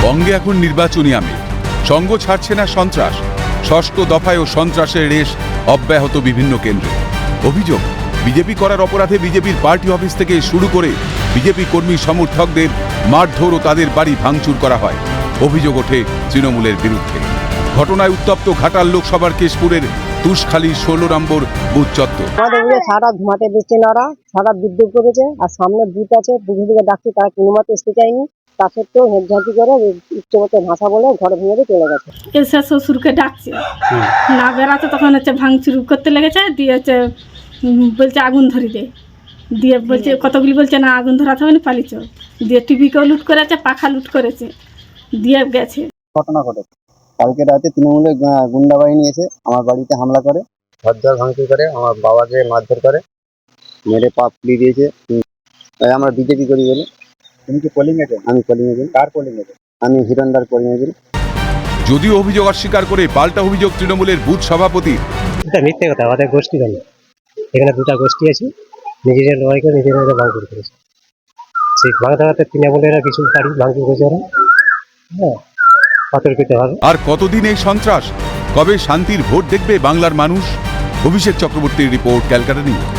বঙ্গে এখন নির্বাচনী আমেজ, সঙ্গ ছাড়ছে না সন্ত্রাস, ষষ্ঠ দফায়ও সন্ত্রাসের রেশ অব্যাহত বিভিন্ন কেন্দ্রে। অভিযোগ, বিজেপি করার অপরাধে বিজেপির পার্টি অফিস থেকে শুরু করে বিজেপি কর্মী সমর্থকদের মারধর ও তাদের বাড়ি ভাঙচুর করা হয়। অভিযোগ ওঠে তৃণমূলের বিরুদ্ধে। ঘটনায় উত্তপ্ত ঘাটাল লোকসভার কেশপুরের তুষখালী 16 নম্বর বুথ চত্বর। আমাদের সারা ঘুমাতে দিচ্ছে না, ওরা সারা বিদ্যুৎ করেছে। আর সামনে বুথ আছে, বুথে দিকে ডাকছে, তারা কোনো মতে আসতে চায়নি। তা সত্ত্বেও হেঁটঝাঁটি করে উচ্চগত ভাষা বলে ঘরে ভেঙে চলে গেছে। এসে শ্বশুরকে ডাকছে, না বেড়াতে তখন হচ্ছে ভাঙচুর করতে লেগেছে। দিয়ে হচ্ছে বলছে আগুন ধরি দে, দিয়ে বলছে কতগুলি বলছে না আগুন ধরাতে হবে না, পালিয়েছ। দিয়ে টিভিকেও লুট করেছে, পাখা লুট করেছে, দিয়ে গেছে। ঘটনা ঘটেছে কালকে রাতে তৃণমূলের গুন্ডা বাহিনী এসে আমার বাড়িতে হামলা করে, ঘরদর ভাঙচুর করে, আমার বাবাকে মারধর করে, মেরে পা ফুলিয়ে দিয়েছে। তাই আমরা বিজেপি করি বলে। তুমি কি পোলিং এজেন্ট? আমি পোলিং এজেন্ট। কার পোলিং এজেন্ট? আমি হিরণদার পোলিং এজেন্ট। যদিও অভিযোগ অস্বীকার করে পাল্টা অভিযোগ তৃণমূলের বুথ সভাপতি। এটা মিথ্যে কথা, আমাদের গোষ্ঠী কেন, এখানে দুটা গোষ্ঠী আছে, নিজেদের লড়াই করে নিজেরা ভাঙচুর করেছে। সেই ভাঙতে তৃণমূলেরা কিছু বাড়ি ভাঙচুর করেছে ওরা, হ্যাঁ, অতর্কিত হবে। আর কতদিন এই সন্ত্রাস? কবে শান্তির ভোট দেখবে বাংলার মানুষ? অভিষেক চক্রবর্তীর রিপোর্ট, ক্যালকাটা নিউজ।